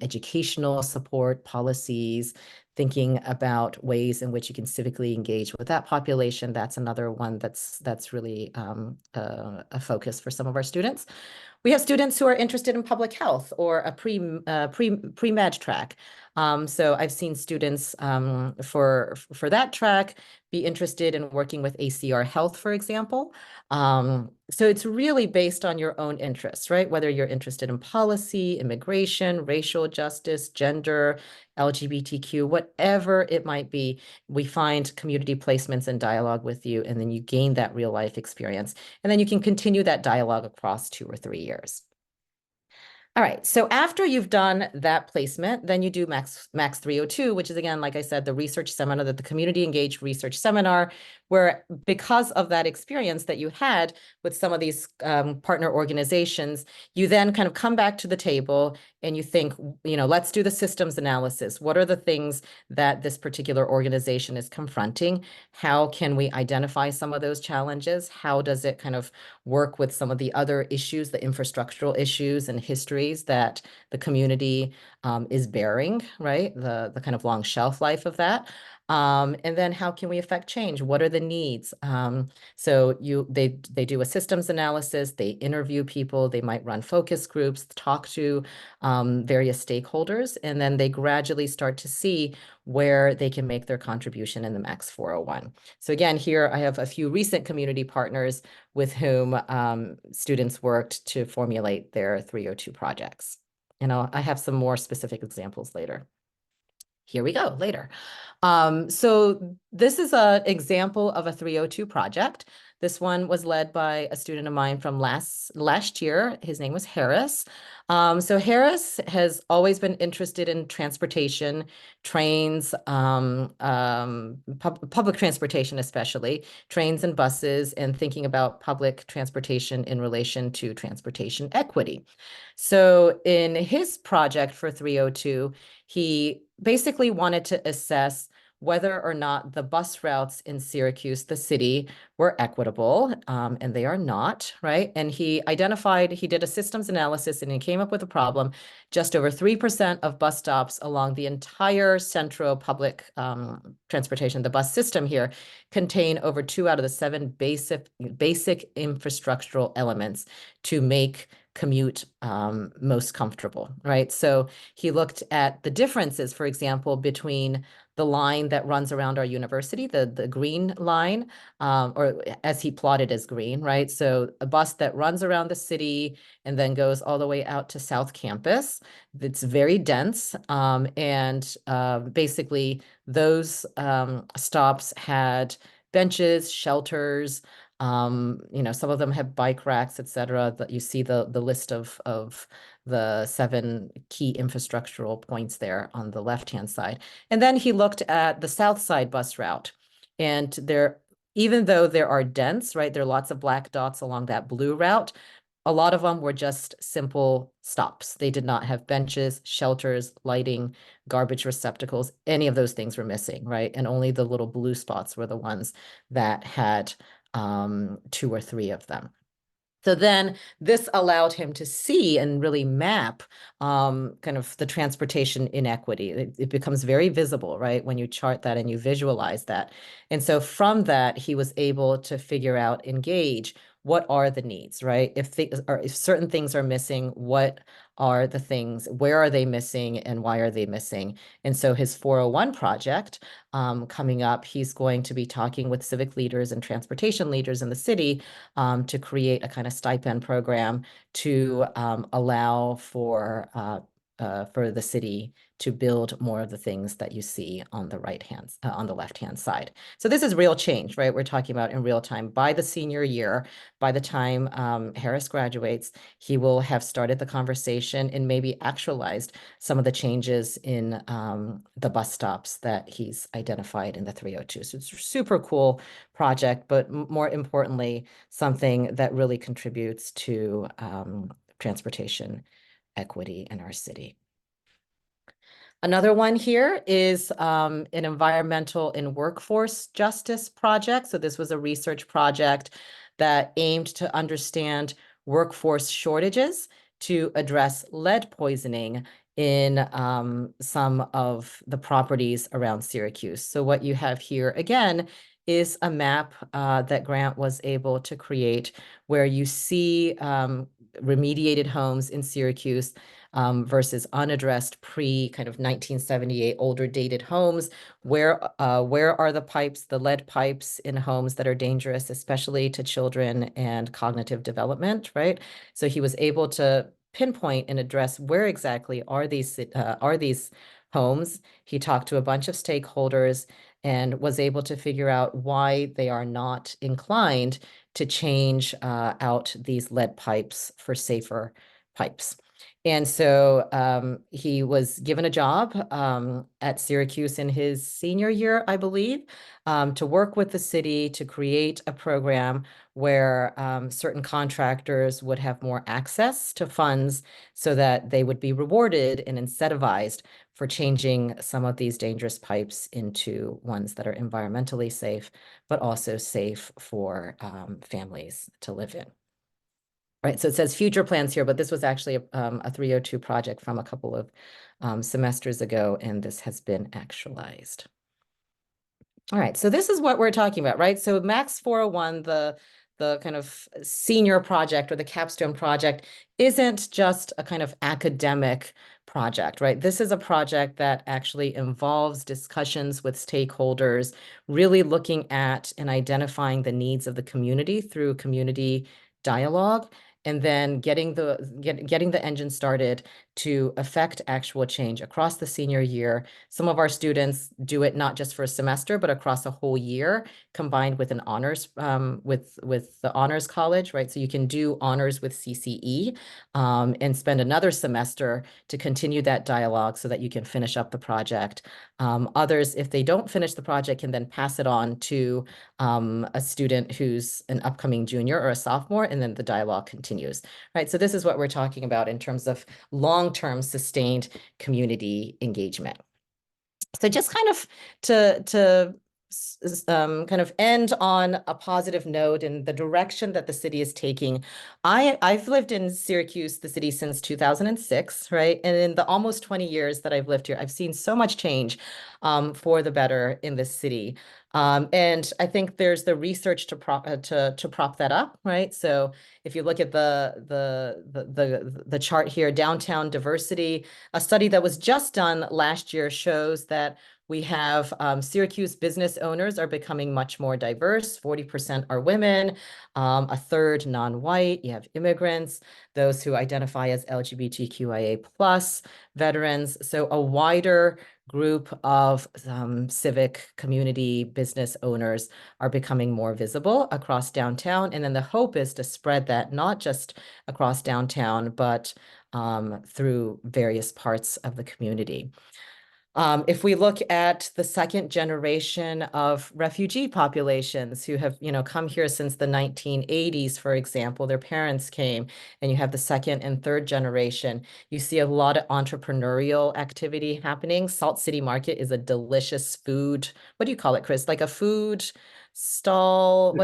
educational support policies, thinking about ways in which you can civically engage with that population. That's another one that's really a focus for some of our students. We have students who are interested in public health or a pre-med track. So I've seen students for that track be interested in working with ACR Health, for example. So it's really based on your own interests, right? Whether you're interested in policy, immigration, racial justice, gender, LGBTQ, whatever it might be, we find community placements and dialogue with you, and then you gain that real life experience. And then you can continue that dialogue across 2 or 3 years. All right, so after you've done that placement, then you do Max 302, which is, again, like I said, the research seminar, the community engaged research seminar, where because of that experience that you had with some of these partner organizations, you then kind of come back to the table and you think, let's do the systems analysis. What are the things that this particular organization is confronting? How can we identify some of those challenges? How does it kind of work with some of the other issues, the infrastructural issues and histories that the community is bearing, right? The kind of long shelf life of that. And then how can we affect change? What are the needs? So they do a systems analysis, they interview people, they might run focus groups, talk to various stakeholders, and then they gradually start to see where they can make their contribution in the Max 401. So again, here I have a few recent community partners with whom students worked to formulate their 302 projects. And I have some more specific examples later. Here we go, later. So this is an example of a 302 project. This one was led by a student of mine from last year. His name was Harris. So Harris has always been interested in transportation, trains, public transportation, especially trains and buses, and thinking about public transportation in relation to transportation equity. So in his project for 302, he basically wanted to assess whether or not the bus routes in Syracuse, the city, were equitable, and they are not, right? And he did a systems analysis, and he came up with a problem. Just over 3% of bus stops along the entire central public transportation, the bus system here, contain over 2 out of the 7 basic infrastructural elements to make commute most comfortable, right? So he looked at the differences, for example, between the line that runs around our university, the green line, or as he plotted as green, right? So a bus that runs around the city and then goes all the way out to South Campus. It's very dense, and basically those stops had benches, shelters, Some of them have bike racks, et cetera. That you see the list of the 7 key infrastructural points there on the left-hand side. And then he looked at the South Side bus route. And even though there are dents, right, there are lots of black dots along that blue route, a lot of them were just simple stops. They did not have benches, shelters, lighting, garbage receptacles. Any of those things were missing, right? And only the little blue spots were the ones that had 2 or 3 of them. So then this allowed him to see and really map kind of the transportation inequity. It becomes very visible, right, when you chart that and you visualize that. And so from that, he was able to figure out, engage, what are the needs, right? If certain things are missing, what are the things, where are they missing, and why are they missing? And so his 401 project coming up, he's going to be talking with civic leaders and transportation leaders in the city to create a kind of stipend program to allow for the city to build more of the things that you see on the on the left-hand side. So this is real change, right? We're talking about in real time. By the senior year, by the time Harris graduates, he will have started the conversation and maybe actualized some of the changes in the bus stops that he's identified in the 302. So it's a super cool project, but more importantly, something that really contributes to transportation equity in our city. Another one here is an environmental and workforce justice project. So this was a research project that aimed to understand workforce shortages to address lead poisoning in some of the properties around Syracuse. So what you have here again is a map that Grant was able to create where you see remediated homes in Syracuse versus unaddressed kind of 1978 older dated homes. Where are the pipes, the lead pipes in homes that are dangerous, especially to children and cognitive development, right? So he was able to pinpoint and address where exactly are these homes. He talked to a bunch of stakeholders and was able to figure out why they are not inclined to change out these lead pipes for safer pipes. And so he was given a job at Syracuse in his senior year, I believe, to work with the city to create a program where certain contractors would have more access to funds so that they would be rewarded and incentivized for changing some of these dangerous pipes into ones that are environmentally safe, but also safe for families to live in. Right, so it says future plans here, but this was actually a 302 project from a couple of semesters ago, and this has been actualized. All right, so this is what we're talking about, right? So Max 401, the kind of senior project or the capstone project, isn't just a kind of academic project, right? This is a project that actually involves discussions with stakeholders, really looking at and identifying the needs of the community through community dialogue, and then getting the engine started to affect actual change across the senior year. Some of our students do it not just for a semester, but across a whole year, combined with an honors with the honors college, right? So you can do honors with CCE and spend another semester to continue that dialogue so that you can finish up the project. Others, if they don't finish the project, can then pass it on to a student who's an upcoming junior or a sophomore, and then the dialogue continues, right? So this is what we're talking about in terms of long-term sustained community engagement. So just kind of to kind of end on a positive note in the direction that the city is taking. I've lived in Syracuse, the city, since 2006, right? And in the almost 20 years that I've lived here, I've seen so much change for the better in this city. And I think there's the research to prop that up, right? So if you look at the chart here, downtown diversity, a study that was just done last year shows that We have Syracuse business owners are becoming much more diverse. 40% are women, a third non-white. You have immigrants, those who identify as LGBTQIA plus, veterans. So a wider group of civic community business owners are becoming more visible across downtown. And then the hope is to spread that not just across downtown, but through various parts of the community. If we look at the second generation of refugee populations who have, come here since the 1980s, for example, their parents came, and you have the second and third generation, you see a lot of entrepreneurial activity happening. Salt City Market is a delicious food. What do you call it, Chris? Like a food stall?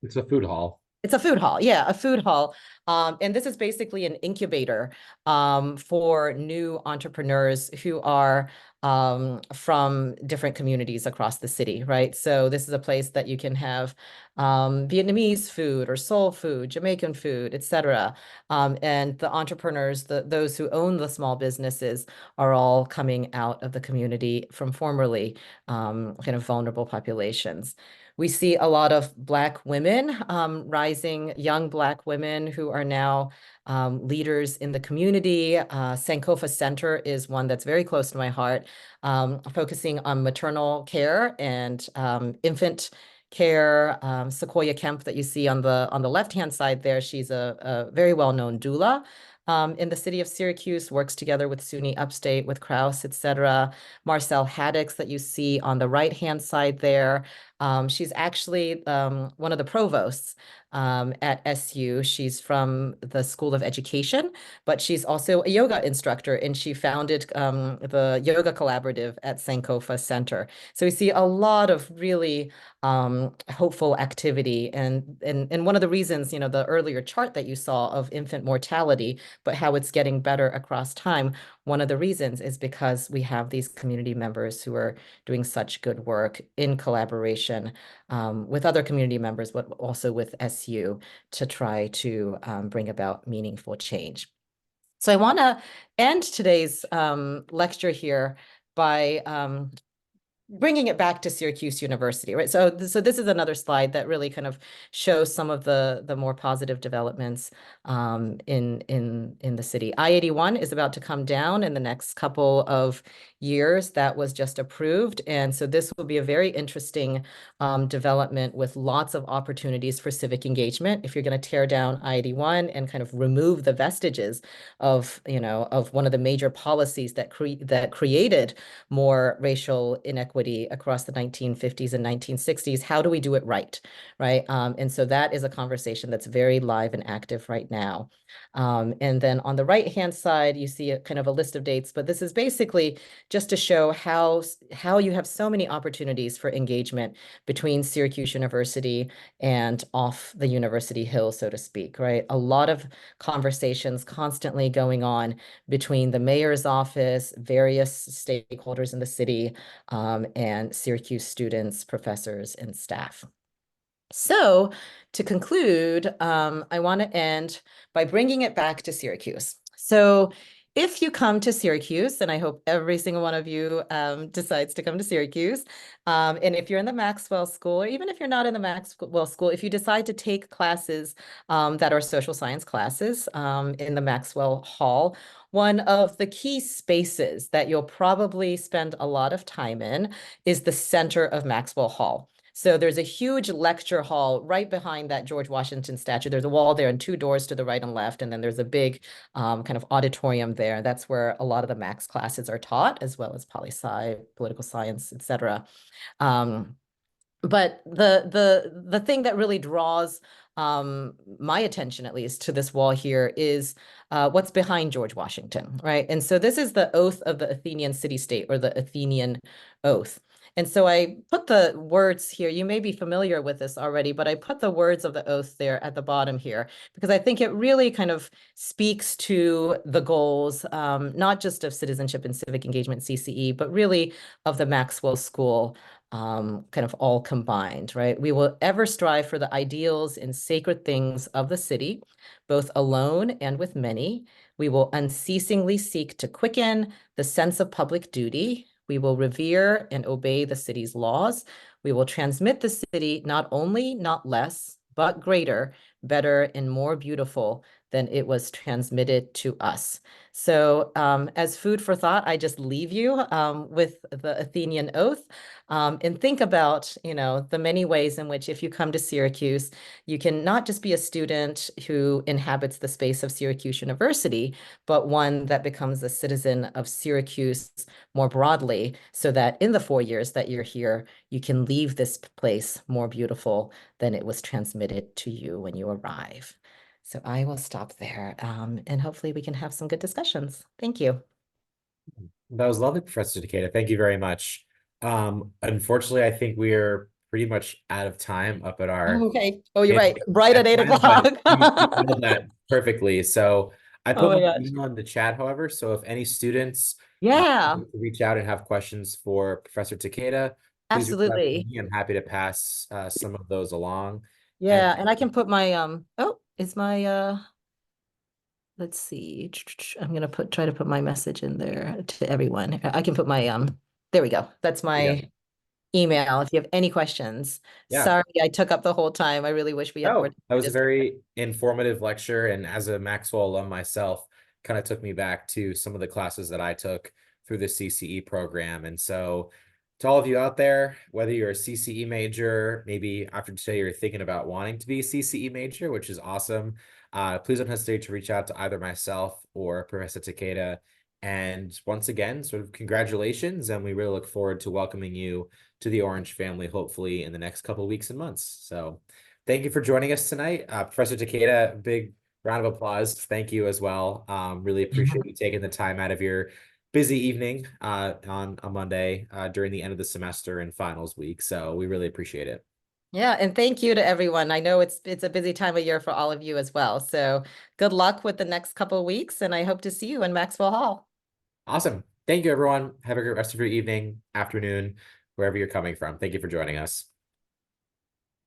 It's a food hall. It's a food hall. Yeah, a food hall. And this is basically an incubator for new entrepreneurs who are from different communities across the city, right? So this is a place that you can have Vietnamese food or soul food, Jamaican food, etc. And the entrepreneurs, those who own the small businesses, are all coming out of the community from formerly kind of vulnerable populations. We see a lot of Black women, rising young Black women who are now leaders in the community. Sankofa Center is one that's very close to my heart, focusing on maternal care and infant care. Sequoia Kemp that you see on the left-hand side there, she's a very well-known doula. In the city of Syracuse, works together with SUNY Upstate, with Krause, etc. Marcel Haddix that you see on the right-hand side there. She's actually one of the provosts at SU. She's from the School of Education, but she's also a yoga instructor, and she founded the Yoga Collaborative at Sankofa Center. So we see a lot of really hopeful activity. And one of the reasons, the earlier chart that you saw of infant mortality, but how it's getting better across time, one of the reasons is because we have these community members who are doing such good work in collaboration with other community members, but also with SU to try to bring about meaningful change. So I want to end today's lecture here by bringing it back to Syracuse University, right? So this is another slide that really kind of shows some of the more positive developments in the city. I-81 is about to come down in the next couple of years. That was just approved. And so this will be a very interesting development with lots of opportunities for civic engagement. If you're going to tear down I-81 and kind of remove the vestiges of, of one of the major policies that created more racial inequity across the 1950s and 1960s, how do we do it right? And so that is a conversation that's very live and active right now. And then on the right-hand side, you see a kind of a list of dates, but this is basically just to show how you have so many opportunities for engagement between Syracuse University and off the University Hill, so to speak, right? A lot of conversations constantly going on between the mayor's office, various stakeholders in the city, and Syracuse students, professors, and staff. So to conclude, I want to end by bringing it back to Syracuse. So if you come to Syracuse, and I hope every single one of you decides to come to Syracuse, and if you're in the Maxwell School, or even if you're not in the Maxwell School, if you decide to take classes that are social science classes in the Maxwell Hall, one of the key spaces that you'll probably spend a lot of time in is the center of Maxwell Hall. So there's a huge lecture hall right behind that George Washington statue. There's a wall there and two doors to the right and left. And then there's a big kind of auditorium there. That's where a lot of the Max classes are taught, as well as poli-sci, political science, et cetera. But the thing that really draws my attention, at least, to this wall here is what's behind George Washington, right? And so this is the oath of the Athenian city-state, or the Athenian oath. And so I put the words here. You may be familiar with this already, but I put the words of the oath there at the bottom here, because I think it really kind of speaks to the goals, not just of Citizenship and Civic Engagement, CCE, but really of the Maxwell School, kind of all combined, right? We will ever strive for the ideals and sacred things of the city, both alone and with many. We will unceasingly seek to quicken the sense of public duty, We will revere and obey the city's laws. We will transmit the city not only, not less, but greater, better, and more beautiful than it was transmitted to us. So as food for thought, I just leave you with the Athenian oath. And think about, the many ways in which if you come to Syracuse, you can not just be a student who inhabits the space of Syracuse University, but one that becomes a citizen of Syracuse more broadly, so that in the 4 years that you're here, you can leave this place more beautiful than it was transmitted to you when you arrive. So I will stop there, and hopefully we can have some good discussions. Thank you. That was lovely, Professor Takeda. Thank you very much. Unfortunately, I think we are pretty much out of time up at our Okay. Oh, you're right. Right at eight time, but o'clock. you nailed that perfectly. So I Oh put my my gosh. email in the chat, however, so if any students Yeah, want to reach out and have questions for Professor Takeda, please reach out to absolutely. me. I'm happy to pass some of those along. And Yeah, and I can put my oh, is my let's see. I'm gonna try to put my message in there to everyone. I can put my there we go. That's yeah, my email if you have any questions. yeah. Sorry, I took up the whole time. I really wish we had more Oh, time that to was a discuss. very informative lecture. And as a Maxwell alum myself, kind of took me back to some of the classes that I took through the CCE program. And so, to all of you out there, whether you're a CCE major, maybe after today you're thinking about wanting to be a CCE major, which is awesome, please don't hesitate to reach out to either myself or Professor Takeda. And once again, sort of congratulations. And we really look forward to welcoming you to the Orange family, hopefully in the next couple of weeks and months. So, thank you for joining us tonight. Professor Takeda, big round of applause. Thank you as well. Really appreciate you taking the time out of your busy evening on a Monday during the end of the semester and finals week. So we really appreciate it. Yeah, and thank you to everyone. I know it's a busy time of year for all of you as well. So good luck with the next couple of weeks, and I hope to see you in Maxwell Hall. Awesome. Thank you, everyone. Have a great rest of your evening, afternoon, wherever you're coming from. Thank you for joining us.